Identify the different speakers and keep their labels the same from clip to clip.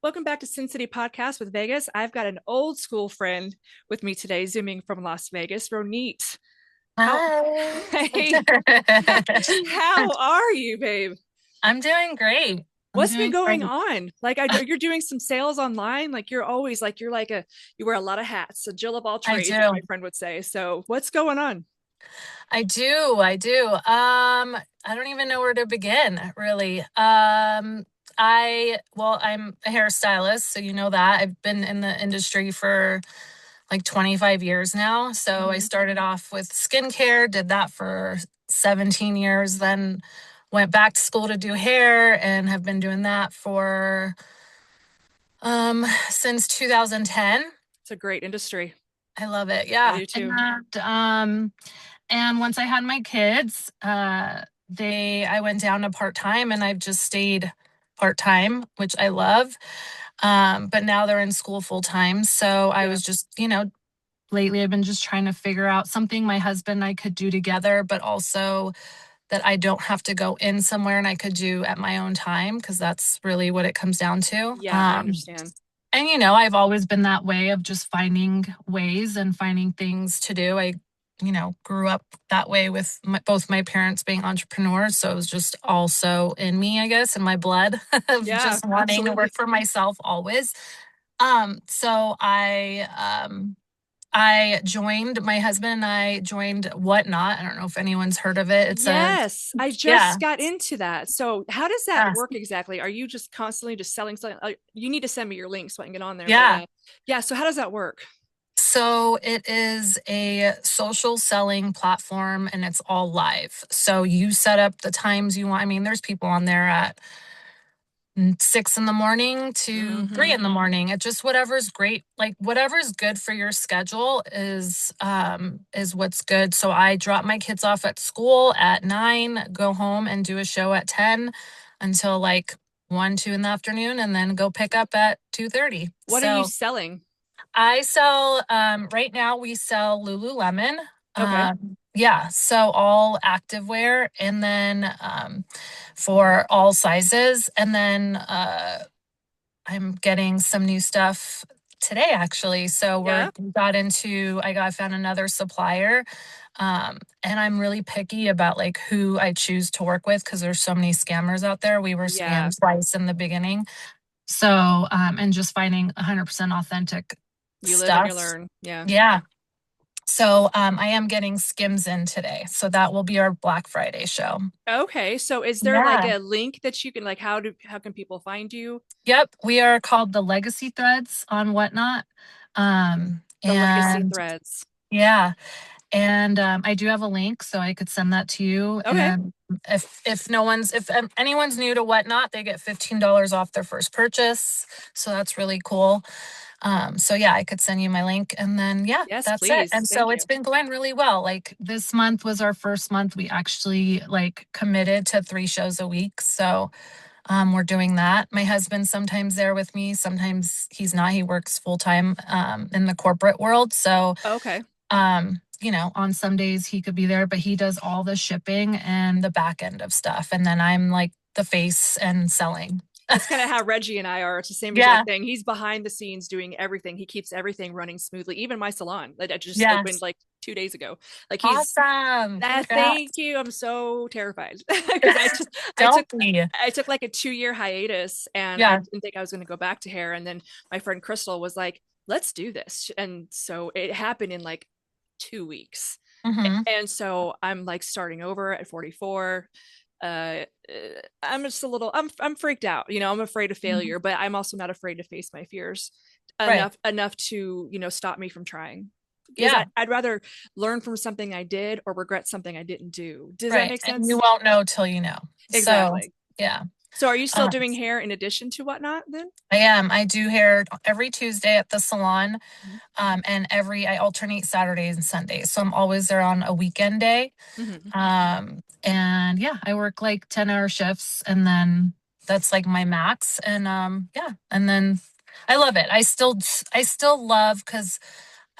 Speaker 1: Welcome back to Sin City Podcast with Vegas. I've got an old school friend with me today, zooming from Las Vegas, Ronit. How
Speaker 2: Hi.
Speaker 1: hey, how are you, babe?
Speaker 2: I'm doing great. I'm
Speaker 1: What's been
Speaker 2: doing great.
Speaker 1: going on? You're doing some sales online. You're always you wear a lot of hats, a Jill of all
Speaker 2: I
Speaker 1: trades, as my
Speaker 2: do.
Speaker 1: friend would say. So what's going on?
Speaker 2: I do. I do. I don't even know where to begin, really. I'm a hairstylist, so you know that. I've been in the industry for like 25 years now. So I
Speaker 1: Hmm.
Speaker 2: started off with skincare, did that for 17 years, then went back to school to do hair and have been doing that for since 2010.
Speaker 1: It's a great industry.
Speaker 2: I love it.
Speaker 1: I
Speaker 2: Yeah.
Speaker 1: do too.
Speaker 2: And once I had my kids, I went down to part-time and I've just stayed part-time, which I love. But now they're in school full-time. So I
Speaker 1: Yeah.
Speaker 2: was just, lately I've been just trying to figure out something my husband and I could do together, but also that I don't have to go in somewhere and I could do at my own time, because that's really what it comes down to.
Speaker 1: Yeah, I understand.
Speaker 2: And I've always been that way of just finding ways and finding things to do. I grew up that way with both my parents being entrepreneurs, so it was just also in me, I guess, in my blood of
Speaker 1: Yeah,
Speaker 2: just wanting to work
Speaker 1: absolutely.
Speaker 2: for myself always. So I joined, my husband and I joined WhatNot. I don't know if anyone's heard of it. It's a
Speaker 1: Yes, I
Speaker 2: yeah.
Speaker 1: just got into that. So, how does that
Speaker 2: Yeah.
Speaker 1: work exactly? Are you just constantly just selling something? You need to send me your link so I can get on there. But
Speaker 2: Yeah.
Speaker 1: yeah. So, how does that work?
Speaker 2: So it is a social selling platform and it's all live. So you set up the times you want. I mean, there's people on there at 6 in the morning to three
Speaker 1: Hmm.
Speaker 2: in the morning. It just whatever's great, like whatever's good for your schedule is what's good. So I drop my kids off at school at 9, go home and do a show at 10 until like 1, 2 in the afternoon, and then go pick up at 2:30.
Speaker 1: What are you
Speaker 2: So
Speaker 1: selling?
Speaker 2: I sell, right now we sell Lululemon.
Speaker 1: Okay.
Speaker 2: Yeah, so all activewear, and then for all sizes. And then I'm getting some new stuff today actually. So
Speaker 1: Yeah.
Speaker 2: I found another supplier. And I'm really picky about like who I choose to work with because there's so many scammers out there. We were
Speaker 1: Yeah.
Speaker 2: scammed twice in the beginning. So, and just finding 100% authentic
Speaker 1: You live and you
Speaker 2: stuff.
Speaker 1: learn. Yeah.
Speaker 2: Yeah. So, I am getting Skims in today. So that will be our Black Friday show.
Speaker 1: Okay. So, is there like
Speaker 2: Yeah.
Speaker 1: a link that you can how can people find you?
Speaker 2: Yep. We are called the Legacy Threads on Whatnot.
Speaker 1: The Legacy
Speaker 2: And
Speaker 1: Threads.
Speaker 2: yeah. And I do have a link, so I could send that to you.
Speaker 1: Okay.
Speaker 2: And if anyone's new to Whatnot, they get $15 off their first purchase. So that's really cool. So yeah, I could send you my link, and then yeah,
Speaker 1: Yes,
Speaker 2: that's it.
Speaker 1: please.
Speaker 2: And
Speaker 1: Thank
Speaker 2: so
Speaker 1: you.
Speaker 2: it's been going really well. Like this month was our first month we actually like committed to 3 shows a week. So we're doing that. My husband's sometimes there with me, sometimes he's not. He works full time in the corporate world. So
Speaker 1: Okay.
Speaker 2: on some days he could be there, but he does all the shipping and the back end of stuff. And then I'm like the face and selling.
Speaker 1: That's kind of how Reggie and I are. It's the same exact
Speaker 2: Yeah.
Speaker 1: thing. He's behind the scenes doing everything. He keeps everything running smoothly. Even my salon that I just opened
Speaker 2: Yes.
Speaker 1: like 2 days ago. He's
Speaker 2: Awesome.
Speaker 1: that.
Speaker 2: Congrats.
Speaker 1: Thank you. I'm so terrified because I took
Speaker 2: Don't be.
Speaker 1: I took like a 2 year hiatus and I
Speaker 2: Yeah.
Speaker 1: didn't think I was going to go back to hair. And then my friend Crystal was like, "Let's do this," and so it happened in like 2 weeks.
Speaker 2: Hmm.
Speaker 1: And so I'm like starting over at 44. uh I'm just a little I'm freaked out, I'm afraid of failure, but I'm also not afraid to face my fears
Speaker 2: Right.
Speaker 1: enough to stop me from trying, because
Speaker 2: Yeah.
Speaker 1: I'd rather learn from something I did or regret something I didn't do. Does that
Speaker 2: Right.
Speaker 1: make
Speaker 2: And you
Speaker 1: sense?
Speaker 2: won't know till you know. So,
Speaker 1: Exactly.
Speaker 2: yeah.
Speaker 1: So are you still
Speaker 2: Um,
Speaker 1: doing hair in addition to whatnot then?
Speaker 2: I am. I do hair every Tuesday at the salon.
Speaker 1: Mhm.
Speaker 2: And I alternate Saturdays and Sundays. So I'm always there on a weekend day.
Speaker 1: Mhm.
Speaker 2: And yeah, I work like 10-hour shifts, and then that's like my max. And yeah, and then I love it. I still love, because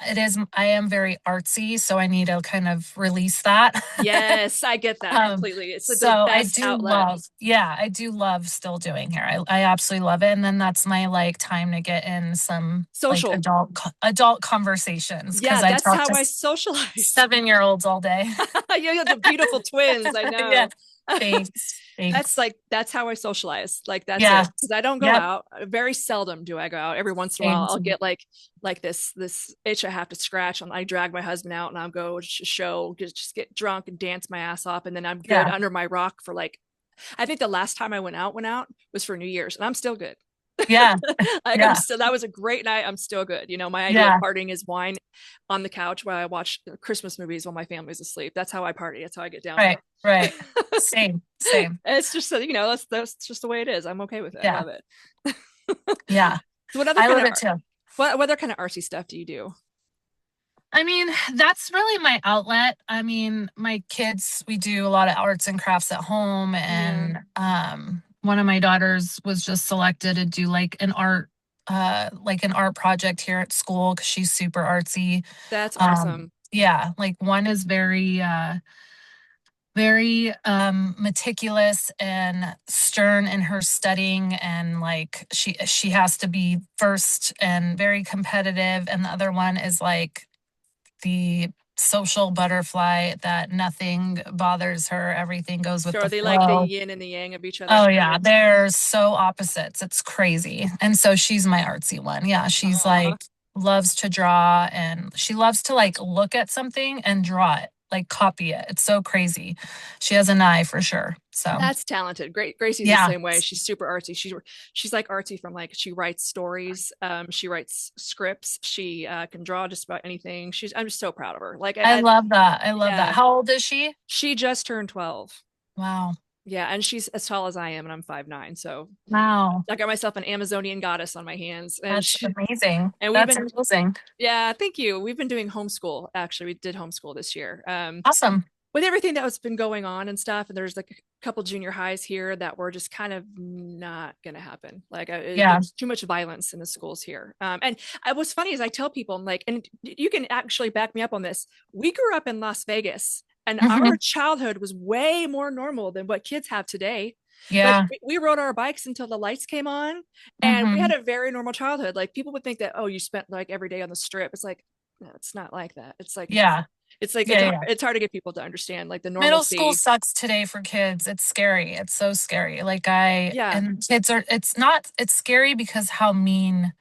Speaker 2: I am very artsy, so I need to kind of release that.
Speaker 1: Yes, I get that
Speaker 2: Um,
Speaker 1: completely. It's like the
Speaker 2: so I
Speaker 1: best
Speaker 2: do
Speaker 1: outlet.
Speaker 2: love, yeah, I do love still doing hair. I absolutely love it. And then that's my like time to get in some like
Speaker 1: Social.
Speaker 2: adult conversations because
Speaker 1: Yeah,
Speaker 2: I
Speaker 1: that's
Speaker 2: talk
Speaker 1: how
Speaker 2: to
Speaker 1: I socialize.
Speaker 2: 7-year-olds all day.
Speaker 1: You have the beautiful twins, I
Speaker 2: Yeah.
Speaker 1: know.
Speaker 2: Thanks.
Speaker 1: That's
Speaker 2: Thanks.
Speaker 1: like that's how I socialize. Like that's
Speaker 2: Yeah.
Speaker 1: it. Because I don't go
Speaker 2: Yep.
Speaker 1: out. Very seldom do I go out. Every once in a while,
Speaker 2: Same.
Speaker 1: I'll get like this itch I have to scratch, and I drag my husband out, and I'll go show, just get drunk and dance my ass off, and then I'm good
Speaker 2: Yeah.
Speaker 1: under my rock for like. I think the last time I went out was for New Year's, and I'm still good.
Speaker 2: Yeah.
Speaker 1: Like I'm
Speaker 2: Yeah.
Speaker 1: still that was a great night. I'm still good. You know, my idea of
Speaker 2: Yeah.
Speaker 1: partying is wine on the couch while I watch Christmas movies while my family's asleep. That's how I party. That's how I get down here.
Speaker 2: Right. Right. Same. Same.
Speaker 1: It's just you know that's just the way it is. I'm okay with it. I
Speaker 2: Yeah.
Speaker 1: love it.
Speaker 2: Yeah.
Speaker 1: So what other
Speaker 2: I
Speaker 1: kind
Speaker 2: love
Speaker 1: of
Speaker 2: it too.
Speaker 1: what other kind of artsy stuff do you do?
Speaker 2: I mean, that's really my outlet. I mean, my kids, we do a lot of arts and crafts at home,
Speaker 1: Yeah,
Speaker 2: and one of my daughters was just selected to do like an art project here at school because she's super artsy.
Speaker 1: that's awesome.
Speaker 2: Yeah, like one is very meticulous and stern in her studying, and like she has to be first and very competitive, and the other one is like the social butterfly that nothing bothers her, everything goes with
Speaker 1: So
Speaker 2: the
Speaker 1: are they like the
Speaker 2: flow.
Speaker 1: yin and the yang of each other
Speaker 2: Oh
Speaker 1: kind
Speaker 2: yeah,
Speaker 1: of?
Speaker 2: they're so opposites. It's crazy. And so she's my artsy one. Yeah, she's
Speaker 1: Aw,
Speaker 2: like loves to draw, and she loves to like look at something and draw it, like copy it. It's so crazy. She has an eye for sure. So,
Speaker 1: that's talented. Great. Gracie's the
Speaker 2: yeah.
Speaker 1: same way. She's super artsy. She's like artsy from like she writes stories. She writes scripts. She can draw just about anything. I'm just so proud of her. Like
Speaker 2: I love that. I love that.
Speaker 1: yeah,
Speaker 2: How old is she?
Speaker 1: she just turned 12.
Speaker 2: Wow.
Speaker 1: Yeah, and she's as tall as I am, and I'm 5'9". So
Speaker 2: Wow.
Speaker 1: I got myself an Amazonian goddess on my hands, and
Speaker 2: That's amazing.
Speaker 1: we've
Speaker 2: That's
Speaker 1: been
Speaker 2: amazing.
Speaker 1: yeah, thank you. We've been doing homeschool. Actually, we did homeschool this year.
Speaker 2: Awesome.
Speaker 1: With everything that was been going on and stuff, and there's like a couple junior highs here that were just kind of not going to happen. Like
Speaker 2: Yeah.
Speaker 1: there's too much violence in the schools here. And what's funny is I tell people, I'm like, and you can actually back me up on this. We grew up in Las Vegas, and our
Speaker 2: Mhm.
Speaker 1: childhood was way more normal than what kids have today. Like
Speaker 2: Yeah.
Speaker 1: we rode our bikes until the lights came on, and we had
Speaker 2: Hmm.
Speaker 1: a very normal childhood. Like people would think that, oh, you spent like every day on the strip. It's like, no, it's not like that.
Speaker 2: Yeah.
Speaker 1: It's like
Speaker 2: Yeah. Yeah.
Speaker 1: it's hard to get people to understand like the
Speaker 2: Middle school
Speaker 1: normalcy.
Speaker 2: sucks today for kids. It's scary. It's so scary.
Speaker 1: Yeah,
Speaker 2: And kids are, it's not, it's scary because how mean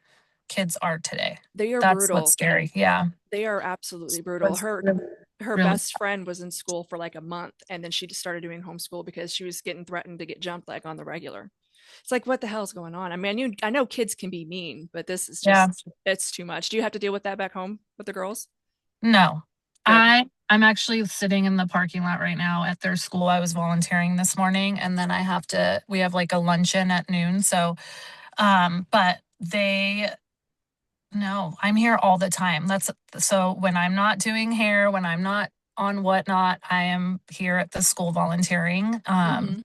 Speaker 2: kids are today.
Speaker 1: they are
Speaker 2: That's what's
Speaker 1: brutal.
Speaker 2: scary. Yeah.
Speaker 1: They are absolutely brutal.
Speaker 2: That's really,
Speaker 1: Her
Speaker 2: really,
Speaker 1: best friend was in school for like a month, and then she just started doing homeschool because she was getting threatened to get jumped like on the regular. It's like what the hell's going on? I mean, I know kids can be mean, but this is
Speaker 2: yeah.
Speaker 1: just it's too much. Do you have to deal with that back home with the girls?
Speaker 2: No.
Speaker 1: Good.
Speaker 2: I'm actually sitting in the parking lot right now at their school. I was volunteering this morning, and then we have like a luncheon at noon. So, but they no, I'm here all the time. That's so when I'm not doing hair, when I'm not on whatnot, I am here at the school volunteering.
Speaker 1: Mm-hmm.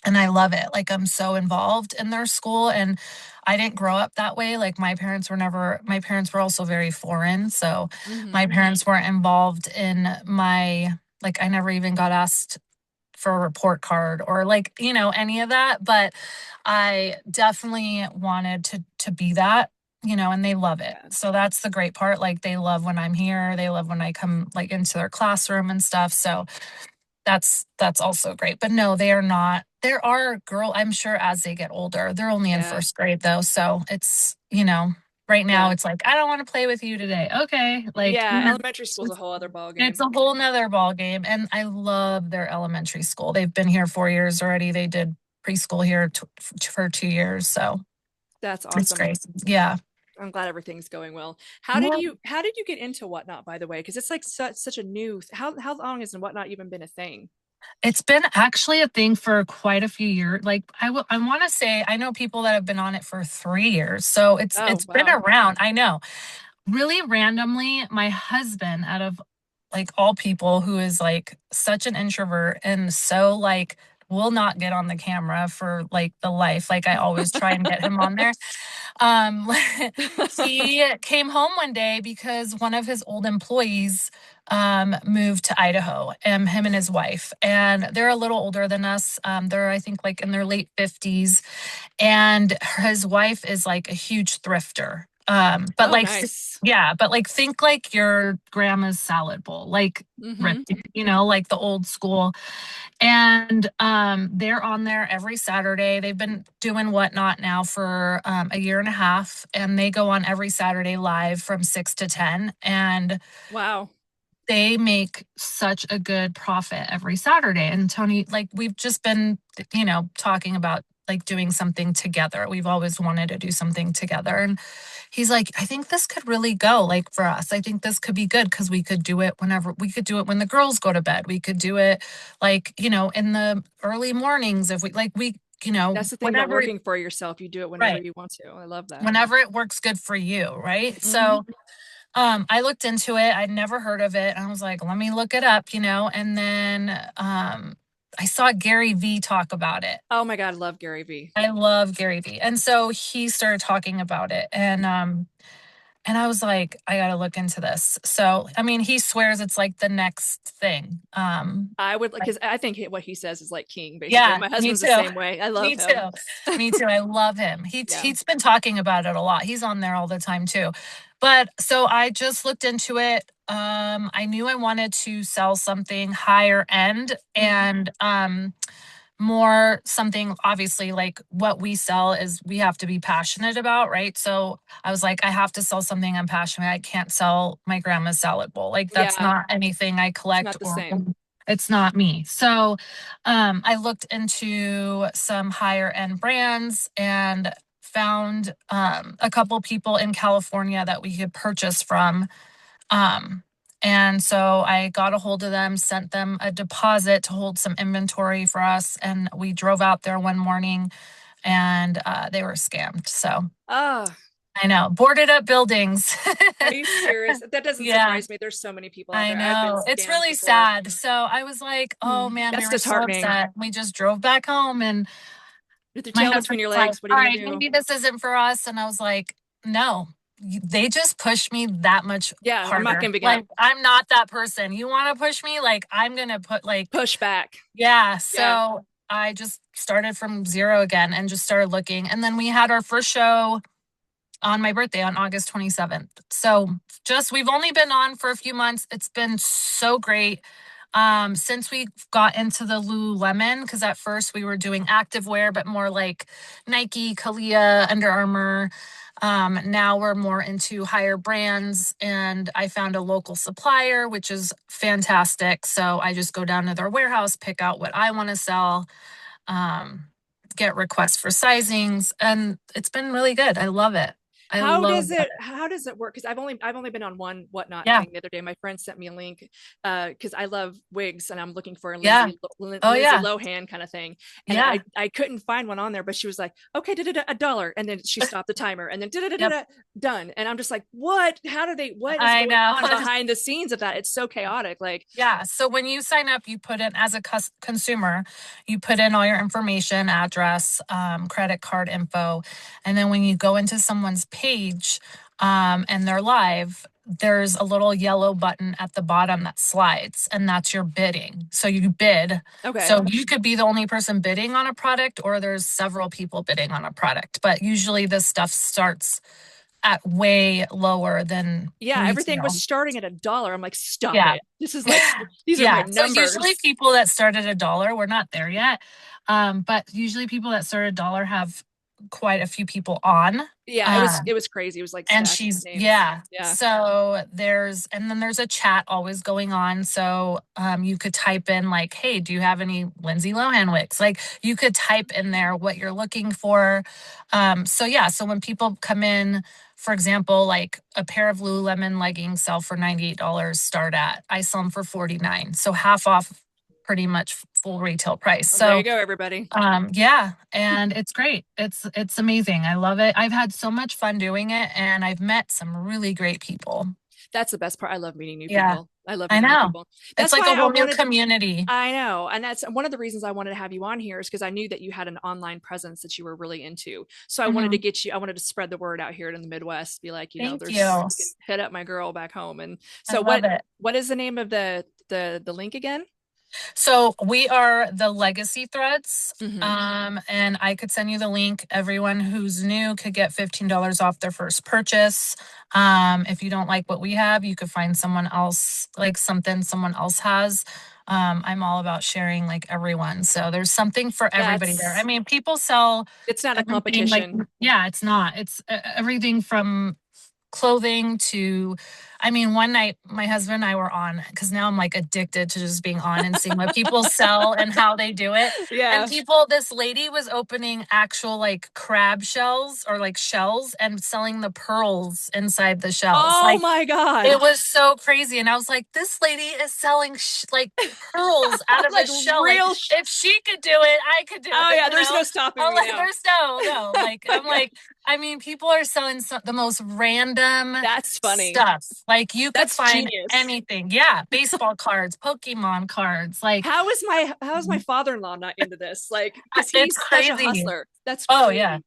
Speaker 2: And I love it. Like I'm so involved in their school, and I didn't grow up that way. Like my parents were also very foreign. So my
Speaker 1: Mm-hmm.
Speaker 2: parents weren't involved in like I never even got asked for a report card or like, any of that, but I definitely wanted to be that, and they love it.
Speaker 1: Yeah.
Speaker 2: So that's the great part. Like they love when I'm here. They love when I come like into their classroom and stuff. So that's also great. But no, they are not. There are I'm sure as they get older, they're only in
Speaker 1: Yeah.
Speaker 2: first grade though. So it's, right now
Speaker 1: Yeah.
Speaker 2: it's like, I don't want to play with you today. Okay. Like,
Speaker 1: Yeah. Elementary school's a whole other ball
Speaker 2: it's
Speaker 1: game.
Speaker 2: a whole nother ball game. And I love their elementary school. They've been here 4 years already. They did preschool here for 2 years. So
Speaker 1: That's
Speaker 2: it's
Speaker 1: awesome.
Speaker 2: great. Yeah.
Speaker 1: I'm glad everything's going well.
Speaker 2: Yeah.
Speaker 1: How did you get into Whatnot, by the way? Because it's like such a new how long has Whatnot even been a thing?
Speaker 2: It's been actually a thing for quite a few years. Like I want to say I know people that have been on it for 3 years. So
Speaker 1: Oh
Speaker 2: it's been
Speaker 1: wow.
Speaker 2: around. I know. Really randomly, my husband, out of like all people, who is like such an introvert and so like will not get on the camera for like the life. Like I always try and get him on there. Um, he came home one day because one of his old employees moved to Idaho, him and his wife, and they're a little older than us. They're, I think, like in their late 50s, and his wife is like a huge thrifter. But
Speaker 1: Oh,
Speaker 2: like,
Speaker 1: nice.
Speaker 2: yeah, but like, think like your grandma's salad bowl, like
Speaker 1: Hmm.
Speaker 2: thrifty, like the old school. And they're on there every Saturday. They've been doing Whatnot now for a year and a half, and they go on every Saturday live from 6 to 10. And
Speaker 1: Wow.
Speaker 2: they make such a good profit every Saturday. And Tony, like, we've just been, talking about like doing something together. We've always wanted to do something together. And he's like, I think this could really go like for us. I think this could be good because we could do it whenever we could do it when the girls go to bed. We could do it like, in the early mornings if
Speaker 1: That's the thing about
Speaker 2: whenever,
Speaker 1: working for yourself. You do it whenever
Speaker 2: right.
Speaker 1: you want to. I love that.
Speaker 2: Whenever it works good for you, right?
Speaker 1: Hmm.
Speaker 2: So I looked into it. I'd never heard of it. I was like, let me look it up, and then I saw Gary V talk about it.
Speaker 1: Oh my God, I love Gary Vee.
Speaker 2: I love Gary V. And so he started talking about it. And I was like, I gotta look into this. So I mean, he swears it's like the next thing.
Speaker 1: I would, because I think what he says is like king, basically.
Speaker 2: Yeah,
Speaker 1: My
Speaker 2: me
Speaker 1: husband's the
Speaker 2: too.
Speaker 1: same way. I love
Speaker 2: Me
Speaker 1: him.
Speaker 2: too. Me too. I love him.
Speaker 1: Yeah.
Speaker 2: He's been talking about it a lot. He's on there all the time too. But so I just looked into it. I knew I wanted to sell something higher end
Speaker 1: Hmm.
Speaker 2: and more something obviously like what we sell is we have to be passionate about, right? So I was like, I have to sell something I'm passionate. I can't sell my grandma's salad bowl. Like that's
Speaker 1: Yeah.
Speaker 2: not anything I
Speaker 1: It's
Speaker 2: collect
Speaker 1: not the
Speaker 2: or
Speaker 1: same.
Speaker 2: it's not me. So I looked into some higher end brands and found a couple people in California that we could purchase from. Um, and so I got a hold of them, sent them a deposit to hold some inventory for us. And we drove out there one morning and they were scammed. So
Speaker 1: Ah,
Speaker 2: I know, boarded up buildings.
Speaker 1: are you serious? That doesn't
Speaker 2: Yeah,
Speaker 1: surprise me. There's so many people out
Speaker 2: I
Speaker 1: there. I've been
Speaker 2: know. It's
Speaker 1: scammed
Speaker 2: really
Speaker 1: before.
Speaker 2: sad. So I was like, oh
Speaker 1: Hmm.
Speaker 2: man, we
Speaker 1: That's
Speaker 2: were so
Speaker 1: disheartening.
Speaker 2: upset. We just drove back home and
Speaker 1: With your
Speaker 2: my
Speaker 1: tail between
Speaker 2: husband
Speaker 1: your
Speaker 2: was like,
Speaker 1: legs, what are
Speaker 2: all
Speaker 1: you
Speaker 2: right,
Speaker 1: gonna do?
Speaker 2: maybe this isn't for us. And I was like, no, they just pushed me that much
Speaker 1: Yeah, I'm not
Speaker 2: harder.
Speaker 1: gonna be gonna
Speaker 2: Like, I'm not that person. You want to push me? Like, I'm going to put, like,
Speaker 1: push back.
Speaker 2: yeah.
Speaker 1: Yeah.
Speaker 2: So I just started from zero again and just started looking. And then we had our first show on my birthday on August 27th. So just we've only been on for a few months. It's been so great. Since we got into the Lululemon, because at first we were doing activewear, but more like Nike, Kalia, Under Armour. Now we're more into higher brands, and I found a local supplier, which is fantastic. So I just go down to their warehouse, pick out what I want to sell, um, get requests for sizings, and it's been really good. I love it. I love it.
Speaker 1: How does it work? Because I've only been on one Whatnot
Speaker 2: Yeah.
Speaker 1: thing the other day. My friend sent me a link because I love wigs and I'm looking for a
Speaker 2: Yeah. Oh
Speaker 1: Lindsay
Speaker 2: yeah.
Speaker 1: Lohan kind of thing. And
Speaker 2: Yeah.
Speaker 1: I couldn't find one on there, but she was like, okay, $1. And then she stopped the timer and then
Speaker 2: Yep.
Speaker 1: done. And I'm just like, what? What is
Speaker 2: I
Speaker 1: going
Speaker 2: know.
Speaker 1: on behind the scenes of that? It's so chaotic. Like,
Speaker 2: Yeah. So when you sign up, you put in as a consumer, you put in all your information, address, credit card info. And then when you go into someone's page and they're live, there's a little yellow button at the bottom that slides, and that's your bidding. So you bid.
Speaker 1: okay.
Speaker 2: So you could be the only person bidding on a product, or there's several people bidding on a product. But usually this stuff starts at way lower than
Speaker 1: Yeah, everything was
Speaker 2: retail.
Speaker 1: starting at $1. I'm like, stop
Speaker 2: Yeah.
Speaker 1: it. This is like, these are my
Speaker 2: Yeah. So usually
Speaker 1: numbers.
Speaker 2: people that start at $1, we're not there yet. But usually people that start at $1 have quite a few people on.
Speaker 1: Yeah,
Speaker 2: Um,
Speaker 1: it was crazy. It was like
Speaker 2: and
Speaker 1: stacking
Speaker 2: she's
Speaker 1: names.
Speaker 2: yeah.
Speaker 1: Yeah.
Speaker 2: So and then there's a chat always going on. So you could type in like, hey, do you have any Lindsay Lohan wigs? Like you could type in there what you're looking for. So yeah, so when people come in, for example, like a pair of Lululemon leggings sell for $98 start at. I sell them for 49. So half off pretty much full retail price.
Speaker 1: Well, there you
Speaker 2: So
Speaker 1: go, everybody.
Speaker 2: yeah, and it's great. It's amazing. I love it. I've had so much fun doing it and I've met some really great people.
Speaker 1: That's the best part. I love meeting new
Speaker 2: Yeah,
Speaker 1: people. I love
Speaker 2: I
Speaker 1: meeting new
Speaker 2: know.
Speaker 1: people.
Speaker 2: It's
Speaker 1: That's
Speaker 2: like a
Speaker 1: why I
Speaker 2: whole new
Speaker 1: wanted
Speaker 2: community.
Speaker 1: I know. And that's one of the reasons I wanted to have you on here is because I knew that you had an online presence that you were really into. So I wanted to
Speaker 2: Hmm.
Speaker 1: get you, I wanted to spread the word out here in the Midwest, be like,
Speaker 2: Thank
Speaker 1: there's,
Speaker 2: you.
Speaker 1: you can hit up my girl back home. And
Speaker 2: I
Speaker 1: so
Speaker 2: love it.
Speaker 1: what is the name of the link again?
Speaker 2: So we are the Legacy Threads.
Speaker 1: Mm-hmm.
Speaker 2: And I could send you the link. Everyone who's new could get $15 off their first purchase. If you don't like what we have, you could find someone else, like something someone else has. I'm all about sharing like everyone. So there's something for everybody there. I
Speaker 1: That's,
Speaker 2: mean, people sell
Speaker 1: it's not a
Speaker 2: everything like,
Speaker 1: competition.
Speaker 2: yeah, it's not. It's everything from clothing to, I mean, one night my husband and I were on, because now I'm like addicted to just being on and seeing what people sell and how they do it. And
Speaker 1: Yeah.
Speaker 2: people, this lady was opening actual like crab shells or like shells and selling the pearls inside the shells.
Speaker 1: Oh
Speaker 2: Like
Speaker 1: my God.
Speaker 2: it was so crazy. And I was like, this lady is selling like pearls out of a
Speaker 1: Like
Speaker 2: shell. Like,
Speaker 1: real.
Speaker 2: if she could do it, I could do
Speaker 1: Oh
Speaker 2: it,
Speaker 1: yeah.
Speaker 2: you
Speaker 1: There's no
Speaker 2: know?
Speaker 1: stopping
Speaker 2: I'm
Speaker 1: me
Speaker 2: like,
Speaker 1: now.
Speaker 2: there's no. Like,
Speaker 1: Oh my
Speaker 2: I'm
Speaker 1: God.
Speaker 2: like, I mean, people are selling the most random
Speaker 1: That's funny.
Speaker 2: stuff. Like, you could
Speaker 1: That's
Speaker 2: find
Speaker 1: genius.
Speaker 2: anything. Yeah. Baseball cards, Pokemon cards. Like,
Speaker 1: How is my father-in-law not into this? Like, because
Speaker 2: it's
Speaker 1: he's such a
Speaker 2: crazy.
Speaker 1: hustler. That's
Speaker 2: Oh, yeah.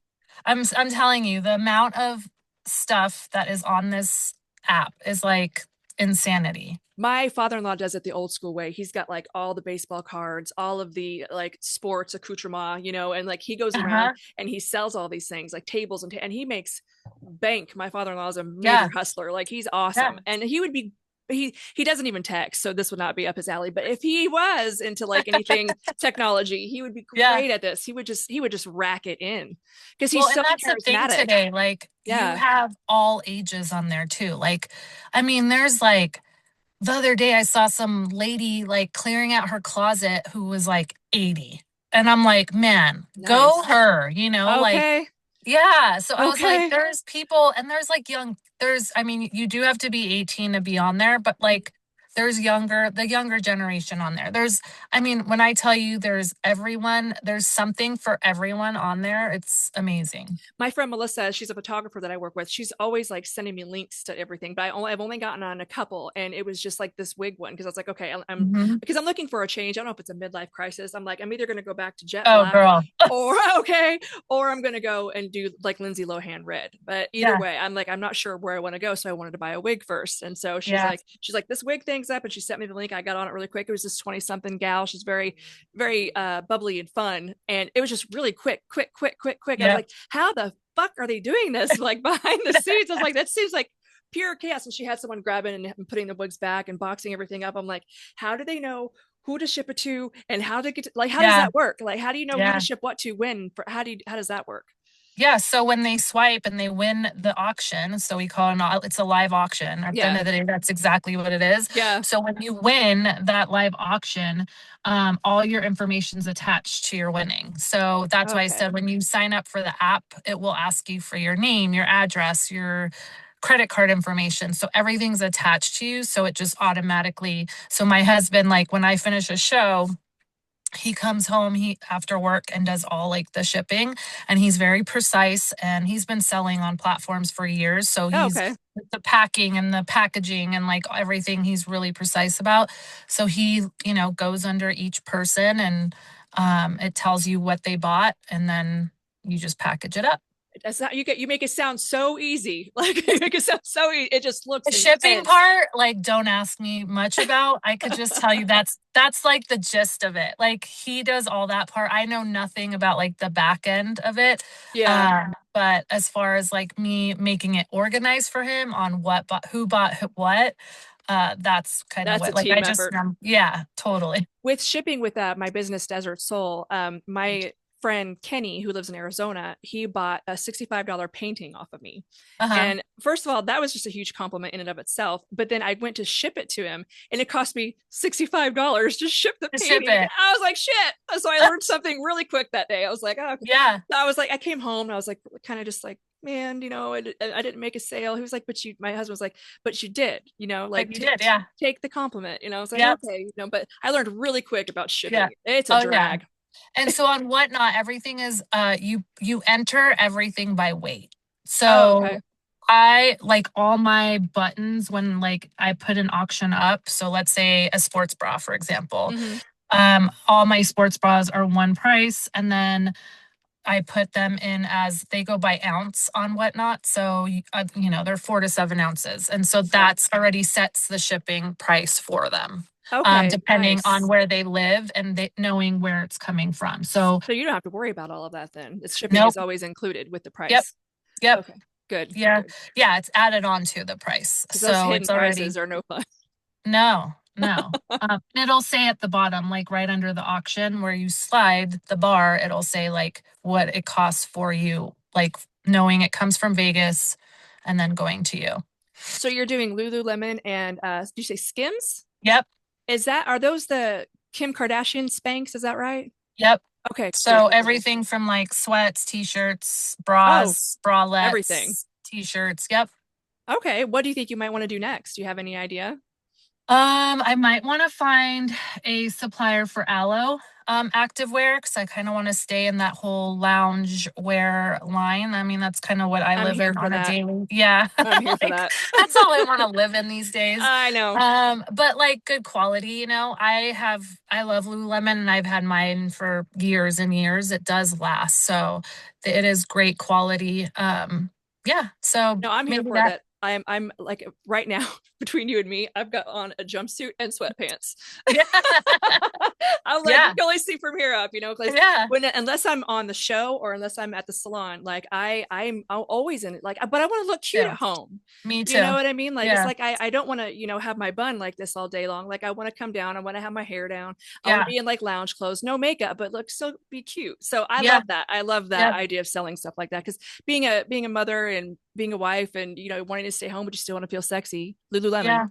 Speaker 1: crazy.
Speaker 2: I'm telling you, the amount of stuff that is on this app is like insanity.
Speaker 1: My father-in-law does it the old school way. He's got like all the baseball cards, all of the like sports accoutrement, and like he goes around
Speaker 2: Uh-huh.
Speaker 1: and he sells all these things like tables and he makes bank. My father-in-law is a major
Speaker 2: Yeah.
Speaker 1: hustler. Like he's
Speaker 2: Yeah.
Speaker 1: awesome. And he doesn't even text, so this would not be up his alley. But if he was into like anything technology, he would be
Speaker 2: Yeah.
Speaker 1: great at this. He would just rack it in because
Speaker 2: Well,
Speaker 1: he's
Speaker 2: and
Speaker 1: so
Speaker 2: that's the thing
Speaker 1: charismatic.
Speaker 2: today. Like, you
Speaker 1: Yeah.
Speaker 2: have all ages on there too. Like, I mean, there's like the other day I saw some lady like clearing out her closet who was like 80. And I'm like, man, go
Speaker 1: Nice.
Speaker 2: her, like,
Speaker 1: Okay.
Speaker 2: yeah. So I was like,
Speaker 1: Okay.
Speaker 2: there's people and there's like I mean, you do have to be 18 to be on there, but like there's the younger generation on there. I mean, when I tell you there's something for everyone on there. It's amazing.
Speaker 1: My friend Melissa, she's a photographer that I work with. She's always like sending me links to everything, but I've only gotten on a couple, and it was just like this wig one because I was like, okay, I'm
Speaker 2: Hmm.
Speaker 1: because I'm looking for a change. I don't know if it's a midlife crisis. I'm like, I'm either going to go back to jet
Speaker 2: Oh,
Speaker 1: black,
Speaker 2: girl.
Speaker 1: or okay, or I'm going to go and do like Lindsay Lohan red. But either
Speaker 2: Yeah.
Speaker 1: way, I'm like, I'm not sure where I want to go, so I wanted to buy a wig first. And so
Speaker 2: Yeah.
Speaker 1: she's like, this wig thing's up, and she sent me the link. I got on it really quick. It was this 20 something gal. She's very, very bubbly and fun, and it was just really quick, quick, quick, quick, quick. I was
Speaker 2: Yeah.
Speaker 1: like, how the fuck are they doing this like behind the scenes? I was like, that seems like pure chaos. And she had someone grabbing and putting the wigs back and boxing everything up. I'm like, how do they know who to ship it to and how to get to, like, how does
Speaker 2: Yeah.
Speaker 1: that work? Like, how do you know who to
Speaker 2: Yeah.
Speaker 1: ship what to when? How does that work?
Speaker 2: Yeah, so when they swipe and they win the auction, so we call it's a live auction. At the end
Speaker 1: Yeah.
Speaker 2: of the day, that's exactly what it is.
Speaker 1: Yeah.
Speaker 2: So when you win that live auction, all your information's attached to your winning. So that's why I
Speaker 1: Okay.
Speaker 2: said when you sign up for the app, it will ask you for your name, your address, your credit card information. So everything's attached to you. So it just automatically. So my husband, like when I finish a show, he comes home he after work and does all like the shipping, and he's very precise, and he's been selling on platforms for years, so
Speaker 1: Oh,
Speaker 2: he's
Speaker 1: okay.
Speaker 2: the packing and the packaging and like everything he's really precise about. So he goes under each person, and it tells you what they bought, and then you just package it up.
Speaker 1: That's not you make it sound so easy. Like you make it sound so easy. It just looks
Speaker 2: The shipping
Speaker 1: intense.
Speaker 2: part, like, don't ask me much about. I could just tell you that's like the gist of it. Like, he does all that part. I know nothing about like the back end of it.
Speaker 1: Yeah.
Speaker 2: But as far as like me making it organized for him on who bought what, that's kind of
Speaker 1: That's a
Speaker 2: what, like, I
Speaker 1: team
Speaker 2: just
Speaker 1: effort.
Speaker 2: yeah, totally.
Speaker 1: With shipping with my business Desert Soul, my friend Kenny, who lives in Arizona, he bought a $65 painting off of me.
Speaker 2: Uh-huh.
Speaker 1: And first of all, that was just a huge compliment in and of itself. But then I went to ship it to him and it cost me $65 to ship the
Speaker 2: To ship
Speaker 1: painting.
Speaker 2: it.
Speaker 1: I was like, shit. So I learned something really quick that day. I was like, oh, okay.
Speaker 2: Yeah.
Speaker 1: I was like, I came home and I was like, kind of just like, man, I didn't make a sale. He was like, my husband was like, but you did,
Speaker 2: But
Speaker 1: like
Speaker 2: you did, yeah.
Speaker 1: take the compliment, I was like,
Speaker 2: Yep.
Speaker 1: okay, but I learned really quick about
Speaker 2: Yeah.
Speaker 1: shipping. It's a
Speaker 2: Oh, yeah.
Speaker 1: drag.
Speaker 2: And so on Whatnot, everything is you enter everything by weight.
Speaker 1: Oh,
Speaker 2: So
Speaker 1: okay.
Speaker 2: I like all my buttons when like I put an auction up. So let's say a sports bra, for example.
Speaker 1: Hmm.
Speaker 2: All my sports bras are one price, and then I put them in as they go by ounce on Whatnot. So, they're 4 to 7 ounces. And so
Speaker 1: Okay.
Speaker 2: that's already sets the shipping price for them,
Speaker 1: Okay,
Speaker 2: depending on
Speaker 1: nice.
Speaker 2: where they live and knowing where it's coming from. So,
Speaker 1: So you don't have to worry about all of that then. The shipping is
Speaker 2: nope.
Speaker 1: always included with the
Speaker 2: Yep.
Speaker 1: price.
Speaker 2: Yep.
Speaker 1: Okay, good,
Speaker 2: Yeah.
Speaker 1: good.
Speaker 2: Yeah. It's added on to the price.
Speaker 1: Because those
Speaker 2: So
Speaker 1: hidden
Speaker 2: it's already,
Speaker 1: prices are no fun.
Speaker 2: no, no. It'll say at the bottom, like right under the auction where you slide the bar, it'll say like what it costs for you, like knowing it comes from Vegas and then going to you.
Speaker 1: So you're doing Lululemon and did you say Skims?
Speaker 2: Yep.
Speaker 1: Are those the Kim Kardashian Spanx? Is that right?
Speaker 2: Yep.
Speaker 1: Okay,
Speaker 2: So
Speaker 1: cool.
Speaker 2: everything from like sweats, t-shirts,
Speaker 1: Oh,
Speaker 2: bras,
Speaker 1: everything.
Speaker 2: bralettes, t-shirts. Yep.
Speaker 1: Okay, what do you think you might want to do next? Do you have any idea?
Speaker 2: I might want to find a supplier for aloe activewear because I kind of want to stay in that whole lounge wear line. I mean, that's kind of what I
Speaker 1: I'm
Speaker 2: live
Speaker 1: here
Speaker 2: in
Speaker 1: for
Speaker 2: on a
Speaker 1: that.
Speaker 2: daily. Yeah.
Speaker 1: I'm here for
Speaker 2: Like
Speaker 1: that.
Speaker 2: that's all I want to live in these days.
Speaker 1: I know.
Speaker 2: But like good quality, I love Lululemon and I've had mine for years and years. It does last. So it is great quality. Yeah. So
Speaker 1: No, I'm here
Speaker 2: maybe
Speaker 1: for
Speaker 2: that.
Speaker 1: that. I'm like right now between you and me, I've got on a jumpsuit and sweatpants.
Speaker 2: Yeah.
Speaker 1: I'm like, you
Speaker 2: Yeah.
Speaker 1: can only see from here up, because
Speaker 2: Yeah.
Speaker 1: when unless I'm on the show or unless I'm at the salon, like I'm always in it. Like, but I want to look cute
Speaker 2: Too.
Speaker 1: at home.
Speaker 2: Me
Speaker 1: You know
Speaker 2: too.
Speaker 1: what I mean? Like, it's
Speaker 2: Yeah.
Speaker 1: like I don't want to, have my bun like this all day long. Like, I want to come down. I want to have my hair down. I want to
Speaker 2: Yeah.
Speaker 1: be in like lounge clothes, no makeup, but look still be cute. So I
Speaker 2: Yeah.
Speaker 1: love that. I love that
Speaker 2: Yeah.
Speaker 1: idea of selling stuff like that because being a mother and being a wife and wanting to stay home, but you still want to feel sexy. Lululemon.
Speaker 2: Yeah.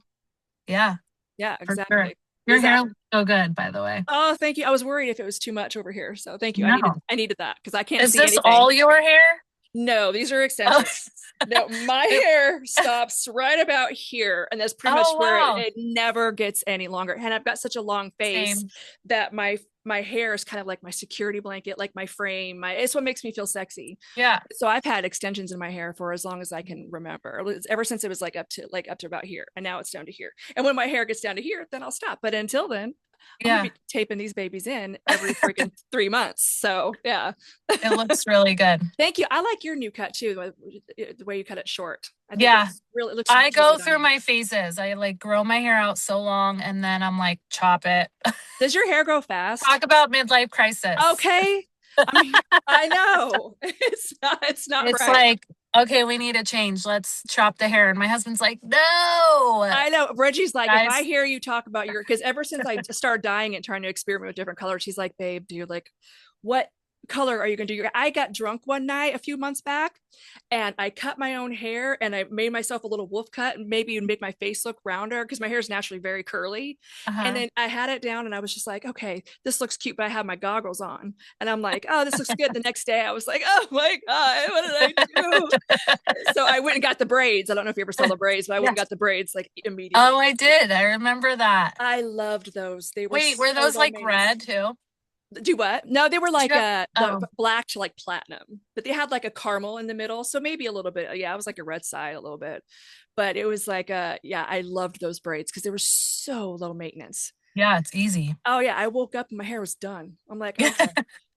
Speaker 2: Yeah.
Speaker 1: Yeah,
Speaker 2: For sure.
Speaker 1: exactly.
Speaker 2: Your
Speaker 1: Is that?
Speaker 2: hair looks so good, by the way.
Speaker 1: Oh, thank you. I was worried if it was too much over here, so thank you. I needed
Speaker 2: No.
Speaker 1: I needed that because I can't
Speaker 2: Is
Speaker 1: see
Speaker 2: this
Speaker 1: anything.
Speaker 2: all your hair?
Speaker 1: No, these are
Speaker 2: Oh,
Speaker 1: extensions. No, my hair stops right about here, and that's pretty much
Speaker 2: oh
Speaker 1: where it,
Speaker 2: wow.
Speaker 1: it never gets any longer. And I've got such a long face
Speaker 2: Same.
Speaker 1: that my hair is kind of like my security blanket, like my frame. It's what makes me feel sexy.
Speaker 2: Yeah.
Speaker 1: So I've had extensions in my hair for as long as I can remember. Ever since it was like up to about here, and now it's down to here. And when my hair gets down to here, then I'll stop. But until then, I'm gonna
Speaker 2: Yeah.
Speaker 1: be taping these babies in every freaking 3 months. So yeah.
Speaker 2: It looks really good.
Speaker 1: Thank you. I like your new cut too, the way you cut it short. I think
Speaker 2: Yeah.
Speaker 1: it looks
Speaker 2: I
Speaker 1: really
Speaker 2: go
Speaker 1: good on
Speaker 2: through
Speaker 1: you.
Speaker 2: my phases. I like grow my hair out so long and then I'm like, chop it.
Speaker 1: Does your hair grow fast?
Speaker 2: Talk about midlife crisis.
Speaker 1: Okay. I mean, I know it's not
Speaker 2: It's
Speaker 1: right.
Speaker 2: like, okay, we need a change. Let's chop the hair. And my husband's like, no,
Speaker 1: I know. Reggie's like, if I
Speaker 2: guys.
Speaker 1: hear you talk about because ever since I started dyeing and trying to experiment with different colors, he's like, babe, dude, like, what color are you gonna do? I got drunk one night a few months back, and I cut my own hair and I made myself a little wolf cut, and maybe make my face look rounder because my hair is naturally very curly. And
Speaker 2: Uh-huh.
Speaker 1: then I had it down, and I was just like, okay, this looks cute, but I have my goggles on, and I'm like, oh, this looks good. The next day, I was like, oh my god, what did I do? So I went and got the braids. I don't know if you ever saw the braids, but I went and
Speaker 2: Yes.
Speaker 1: got the braids like immediately.
Speaker 2: Oh, I did. I remember that.
Speaker 1: I loved those. They were
Speaker 2: Wait, were
Speaker 1: so
Speaker 2: those
Speaker 1: low
Speaker 2: like
Speaker 1: maintenance.
Speaker 2: red too?
Speaker 1: Do what? No, they were
Speaker 2: Did
Speaker 1: like
Speaker 2: you have,
Speaker 1: the
Speaker 2: oh,
Speaker 1: black to like platinum, but they had like a caramel in the middle, so maybe a little bit. Yeah, it was like a red side a little bit, but it was like yeah, I loved those braids because they were so low maintenance.
Speaker 2: yeah, it's easy.
Speaker 1: Oh yeah, I woke up and my hair was done. I'm like, okay,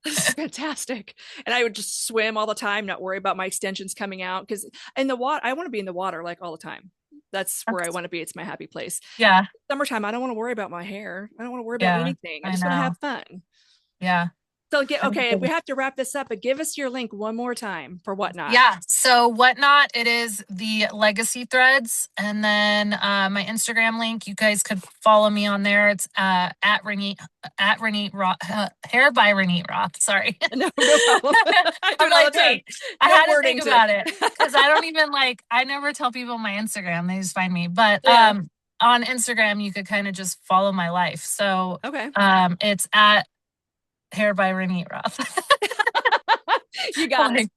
Speaker 1: this is fantastic. And I would just swim all the time, not worry about my extensions coming out because in the water, I want to be in the water like all the time. That's where I want to be. It's my happy place.
Speaker 2: Yeah,
Speaker 1: Summertime, I don't want to worry about my hair. I don't want to worry about
Speaker 2: yeah,
Speaker 1: anything. I
Speaker 2: I
Speaker 1: just want to have
Speaker 2: know.
Speaker 1: fun.
Speaker 2: Yeah.
Speaker 1: So get okay. We have to wrap this up, but give us your link one more time for whatnot.
Speaker 2: Yeah. So whatnot, it is the legacy threads. And then my Instagram link, you guys could follow me on there. It's at Renate Roth, hair by Renate Roth. Sorry.
Speaker 1: No, no problem. I do
Speaker 2: I'm
Speaker 1: it all
Speaker 2: like,
Speaker 1: the time.
Speaker 2: wait, I
Speaker 1: No
Speaker 2: had to
Speaker 1: wording
Speaker 2: think
Speaker 1: to
Speaker 2: about it because I don't even like, I never tell people my Instagram. They just find me. But
Speaker 1: yeah.
Speaker 2: on Instagram, you could kind of just follow my life. So
Speaker 1: Okay.
Speaker 2: it's at hair by Renate Roth.
Speaker 1: You got it.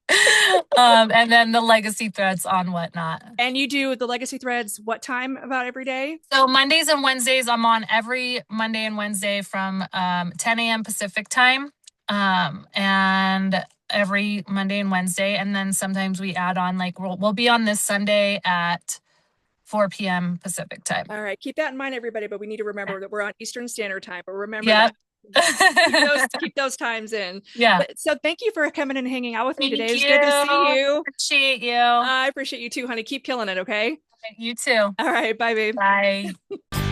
Speaker 2: Like, and then the legacy threads on whatnot.
Speaker 1: And you do the legacy threads what time about every day?
Speaker 2: So Mondays and Wednesdays, I'm on every Monday and Wednesday from 10 a.m. Pacific time. And every Monday and Wednesday, and then sometimes we add on like we'll be on this Sunday at 4 p.m. Pacific time.
Speaker 1: All right, keep that in mind, everybody. But we need to remember that we're on Eastern Standard Time. But remember
Speaker 2: Yep.
Speaker 1: that keep those times in.
Speaker 2: Yeah.
Speaker 1: But so thank you for coming and hanging out with me today.
Speaker 2: Thank
Speaker 1: It was good to see
Speaker 2: you.
Speaker 1: you.
Speaker 2: Appreciate you.
Speaker 1: I appreciate you too, honey. Keep killing it, okay?
Speaker 2: You too.
Speaker 1: All right, bye, babe.
Speaker 2: Bye.